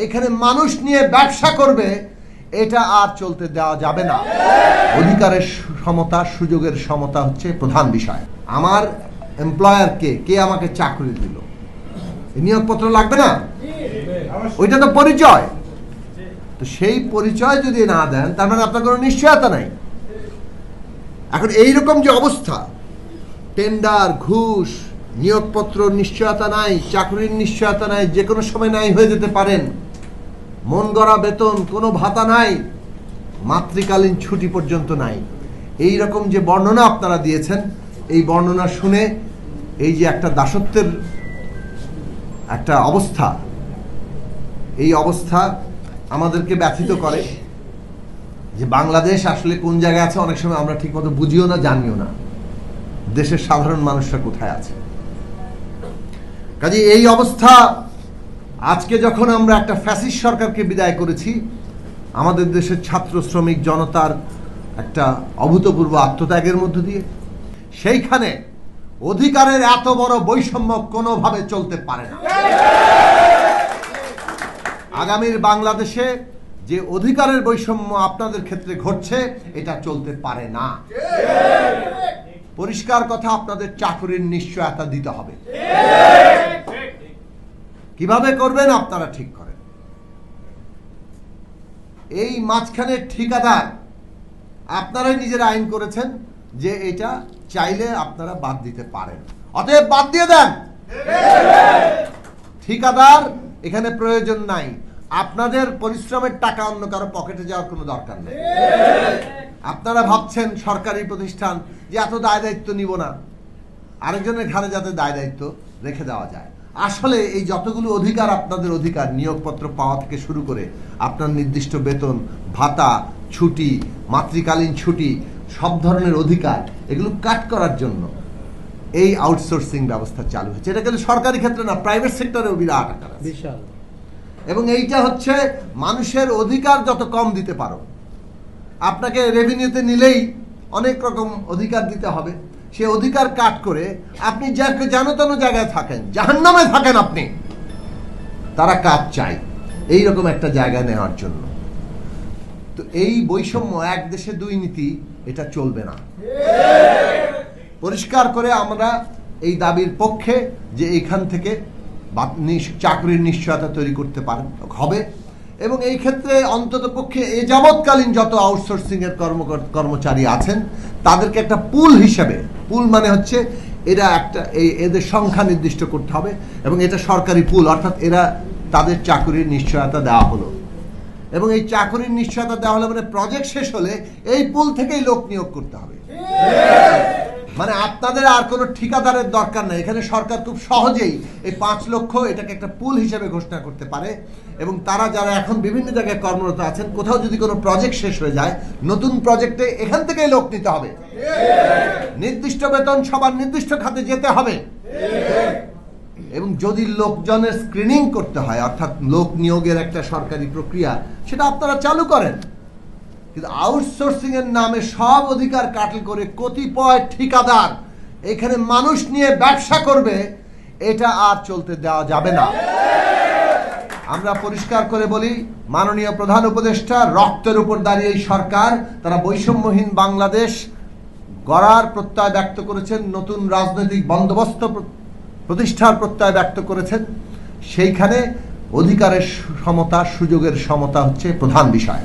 এখানে মানুষ নিয়ে ব্যবসা করবে, এটা আর চলতে দেওয়া যাবে না। অধিকারের সমতা, সুযোগের সমতা হচ্ছে প্রধান বিষয়। আমার এমপ্লয়ারকে কে আমাকে চাকরি দিল, নিয়োগপত্র লাগবে না? ওইটা তো পরিচয়। তো সেই পরিচয় যদি না দেন, তার মানে আপনার কোনো নিশ্চয়তা নাই। এখন এইরকম যে অবস্থা, টেন্ডার, ঘুষ, নিয়োগপত্র নিশ্চয়তা নাই, চাকরির নিশ্চয়তা নাই, যে কোনো সময় নাই হয়ে যেতে পারেন, মন গড়া বেতন, কোনো ভাতা নাই, মাতৃকালীন ছুটি পর্যন্ত নাই, এই রকম যে বর্ণনা আপনারা দিয়েছেন, এই বর্ণনা শুনে এই যে একটা দাসত্বের একটা অবস্থা, এই অবস্থা আমাদেরকে ব্যথিত করে যে বাংলাদেশ আসলে কোন জায়গায় আছে অনেক সময় আমরা ঠিকমতো বুঝিও না, জানিও না দেশের সাধারণ মানুষরা কোথায় আছে। কাজে এই অবস্থা, আজকে যখন আমরা একটা ফ্যাসিস্ট সরকারকে বিদায় করেছি, আমাদের দেশের ছাত্র শ্রমিক জনতার একটা অভূতপূর্ব আত্মত্যাগের মধ্য দিয়ে, সেইখানে অধিকারের এত বড় বৈষম্য কোনোভাবে চলতে পারে না। আগামীর বাংলাদেশে যে অধিকারের বৈষম্য আপনাদের ক্ষেত্রে ঘটছে, এটা চলতে পারে না। পরিষ্কার কথা, আপনাদের চাকরির নিশ্চয়তা দিতে হবে। কিভাবে করবেন আপনারা ঠিক করেন। এই মাঝখানে ঠিকাদার, আপনারাই নিজেরা আইন করেছেন যে এটা চাইলে আপনারা বাদ দিতে পারেন, অতএব বাদ দিয়ে দেন। ঠিকাদার এখানে প্রয়োজন নাই। আপনাদের পরিশ্রমের টাকা অন্য কারো পকেটে যাওয়ার কোনো দরকার নেই। আপনারা ভাবছেন সরকারি প্রতিষ্ঠান যে এত দায় দায়িত্ব নিব না, আরেকজনের ঘাড়ে যাতে দায় দায়িত্ব রেখে দেওয়া যায়। আসলে এই যতগুলো অধিকার আপনাদের অধিকার, নিয়োগপত্র পাওয়া থেকে শুরু করে আপনার নির্দিষ্ট বেতন, ভাতা, ছুটি, মাতৃকালীন ছুটি, সব ধরনের অধিকার, এগুলো কাট করার জন্য এই আউটসোর্সিং ব্যবস্থা চালু হয়েছে। এটা কিন্তু সরকারি ক্ষেত্রে না, প্রাইভেট সেক্টরেও বিরাট আকার আছে। এবং এইটা হচ্ছে মানুষের অধিকার যত কম দিতে পারো, আপনাকে রেভিনিউতে নিলেই অনেক রকম অধিকার দিতে হবে, সে অধিকার কাট করে আপনি যাকে জানো তেনো জায়গায় থাকেন, জাহান্নামে থাকেন আপনি, তারা কাজ চাই এইরকম একটা জায়গায় নেওয়ার জন্য। তো এই বৈষম্য, এক দেশে দুই নীতি, এটা চলবে না। পরিষ্কার করে আমরা এই দাবির পক্ষে যে এইখান থেকে চাকরির নিশ্চয়তা তৈরি করতে পারেন হবে। এবং এই ক্ষেত্রে অন্তত পক্ষে এ যাবৎকালীন যত আউটসোর্সিং এর কর্মচারী আছেন, তাদেরকে একটা পুল হিসেবে, পুল মানে হচ্ছে এরা একটা এদের সংখ্যা নির্দিষ্ট করতে হবে, এবং এটা সরকারি পুল, অর্থাৎ এরা তাদের চাকরির নিশ্চয়তা দেওয়া হলো। এবং এই চাকরির নিশ্চয়তা দেওয়া হলো মানে প্রজেক্ট শেষ হলে এই পুল থেকেই লোক নিয়োগ করতে হবে। মানে আপনাদের আর কোনো ঠিকাদারের দরকার নাই। এখানে সরকার খুব সহজেই এই 5 লক্ষ এটাকে একটা পুল হিসেবে ঘোষণা করতে পারে, এবং তারা যারা এখন বিভিন্ন জায়গায় কর্মরত আছেন, কোথাও যদি কোনো প্রজেক্ট শেষ হয়ে যায়, নতুন প্রজেক্টে এখান থেকেই লোক নিতে হবে, নির্দিষ্ট বেতন সবার নির্দিষ্ট খাতে যেতে হবে। এবং যদি লোকজনের স্ক্রিনিং করতে হয়, অর্থাৎ লোক নিয়োগের একটা সরকারি প্রক্রিয়া, সেটা আপনারা চালু করেন। কিন্তু আউটসোর্সিং এর নামে সব অধিকার কাটল করে কতিপয় ঠিকাদার এখানে মানুষ নিয়ে ব্যবসা করবে, এটা আর চলতে দেওয়া যাবে না। আমরা পরিষ্কার করে বলি, মাননীয় প্রধান উপদেষ্টা রক্তের উপর দাঁড়িয়ে এই সরকার, তারা বৈষম্যহীন বাংলাদেশ গড়ার প্রত্যয় ব্যক্ত করেছেন, নতুন রাজনৈতিক বন্দোবস্ত প্রতিষ্ঠার প্রত্যয় ব্যক্ত করেছেন। সেইখানে অধিকারের সমতা, সুযোগের সমতা হচ্ছে প্রধান বিষয়।